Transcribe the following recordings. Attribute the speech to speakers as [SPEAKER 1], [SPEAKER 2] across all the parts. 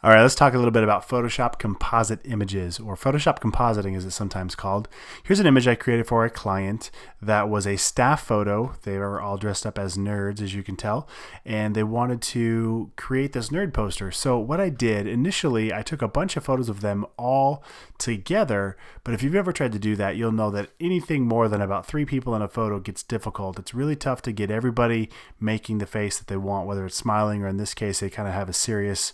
[SPEAKER 1] All right, let's talk a little bit about Photoshop composite images, or Photoshop compositing as it's sometimes called. Here's an image I created for a client that was a staff photo. They were all dressed up as nerds, as you can tell, and they wanted to create this nerd poster. So what I did, initially, I took a bunch of photos of them all together, but if you've ever tried to do that, you'll know that anything more than about 3 people in a photo gets difficult. It's really tough to get everybody making the face that they want, whether it's smiling or in this case, they kind of have a serious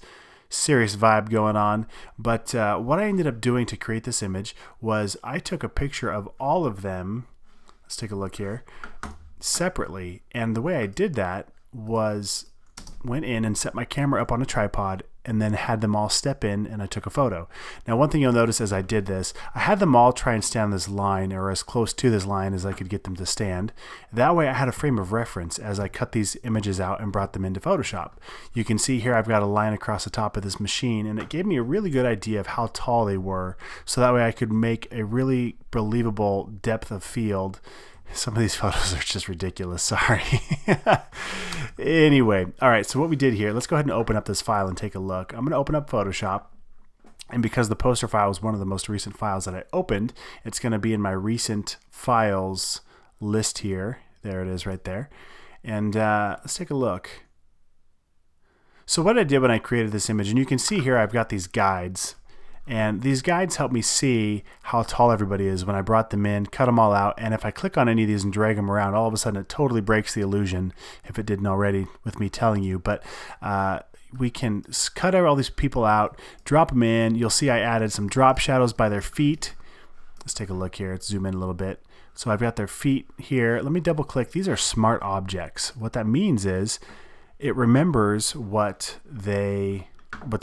[SPEAKER 1] vibe going on. But what I ended up doing to create this image was I took a picture of all of them. Let's take a look here separately. And the way I did that was went in and set my camera up on a tripod and then had them all step in and I took a photo. Now, one thing you'll notice as I did this, I had them all try and stand on this line or as close to this line as I could get them to stand. That way I had a frame of reference as I cut these images out and brought them into Photoshop. You can see here I've got a line across the top of this machine, and it gave me a really good idea of how tall they were, so that way I could make a really believable depth of field. Some of these photos are just ridiculous, sorry. Anyway, all right, so what we did here, let's go ahead and open up this file and take a look. I'm going to open up Photoshop, and because the poster file is one of the most recent files that I opened, it's going to be in my recent files list here. There it is right there. And let's take a look. So what I did when I created this image, and you can see here I've got these guides. And these guides help me see how tall everybody is when I brought them in, cut them all out, and if I click on any of these and drag them around, all of a sudden it totally breaks the illusion, if it didn't already with me telling you. But we can cut all these people out, drop them in. You'll see I added some drop shadows by their feet. Let's take a look here. Let's zoom in a little bit. So I've got their feet here. Let me double click. These are smart objects. What that means is it remembers what the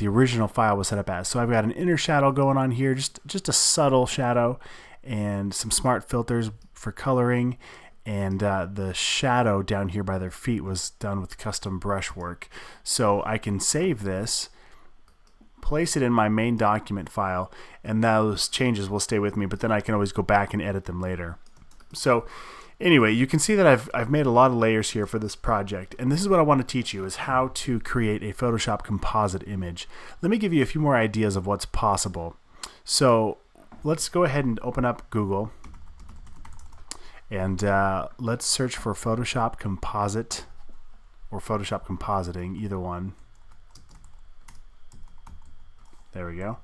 [SPEAKER 1] original file was set up as. So I've got an inner shadow going on here, just a subtle shadow, and some smart filters for coloring, and the shadow down here by their feet was done with custom brush work. So I can save this, place it in my main document file, and those changes will stay with me, but then I can always go back and edit them later. So anyway, you can see that I've made a lot of layers here for this project, and this is what I want to teach you, is how to create a Photoshop composite image. Let me give you a few more ideas of what's possible. So let's go ahead and open up Google, and let's search for Photoshop composite or Photoshop compositing, either one. There we go.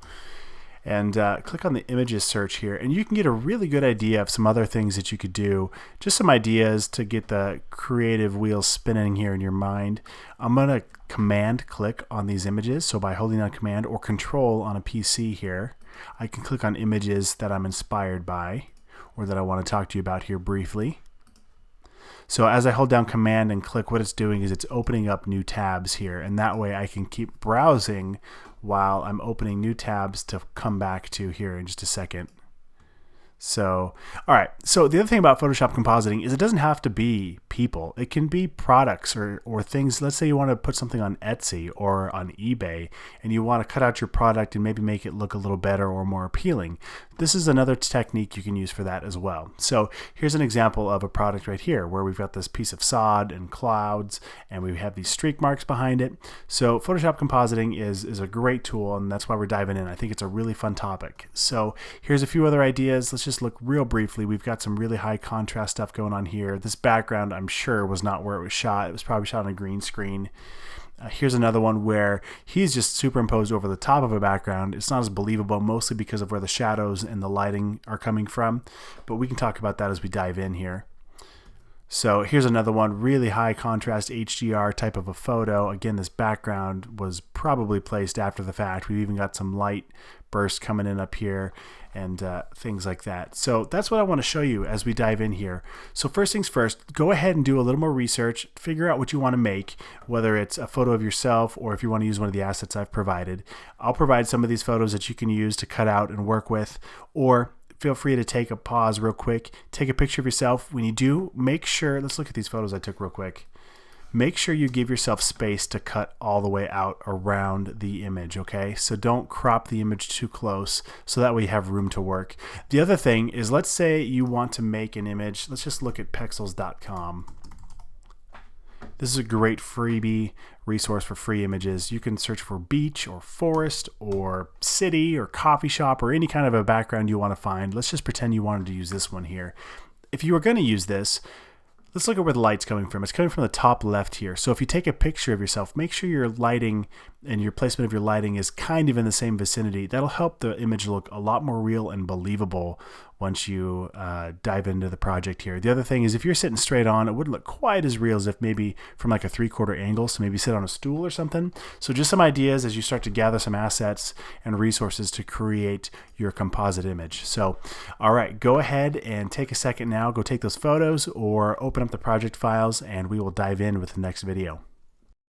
[SPEAKER 1] And click on the images search here, and you can get a really good idea of some other things that you could do. Just some ideas to get the creative wheels spinning here in your mind. I'm going to command click on these images. So by holding down command or control on a PC here, I can click on images that I'm inspired by or that I want to talk to you about here briefly. So as I hold down command and click, what it's doing is it's opening up new tabs here, and that way I can keep browsing while I'm opening new tabs to come back to here in just a second. So, all right. So the other thing about Photoshop compositing is it doesn't have to be people. It can be products or things. Let's say you want to put something on Etsy or on eBay, and you want to cut out your product and maybe make it look a little better or more appealing. This is another technique you can use for that as well. So here's an example of a product right here where we've got this piece of sod and clouds, and we have these streak marks behind it. So Photoshop compositing is a great tool, and that's why we're diving in. I think it's a really fun topic. So here's a few other ideas. Let's just look real briefly. We've got some really high contrast stuff going on here. This background, I'm sure, was not where it was shot. It was probably shot on a green screen. Here's another one where he's just superimposed over the top of a background. It's not as believable, mostly because of where the shadows and the lighting are coming from, but we can talk about that as we dive in here. So here's another one, really high contrast HDR type of a photo. Again, this background was probably placed after the fact. We've even got some light bursts coming in up here and things like that. So that's what I want to show you as we dive in here. So first things first, go ahead and do a little more research, figure out what you want to make, whether it's a photo of yourself or if you want to use one of the assets I've provided. I'll provide some of these photos that you can use to cut out and work with, or feel free to take a pause real quick, take a picture of yourself. When you do, make sure, let's look at these photos I took real quick. Make sure you give yourself space to cut all the way out around the image, okay? So don't crop the image too close, so that way you have room to work. The other thing is, let's say you want to make an image. Let's just look at pexels.com. This is a great freebie resource for free images. You can search for beach or forest or city or coffee shop or any kind of a background you want to find. Let's just pretend you wanted to use this one here. If you were going to use this, let's look at where the light's coming from. It's coming from the top left here. So if you take a picture of yourself, make sure your lighting and your placement of your lighting is kind of in the same vicinity. That'll help the image look a lot more real and believable once you dive into the project here. The other thing is if you're sitting straight on, it wouldn't look quite as real as if maybe from like a 3/4 angle, so maybe sit on a stool or something. So just some ideas as you start to gather some assets and resources to create your composite image. So, all right, go ahead and take a second now, go take those photos or open up the project files, and we will dive in with the next video.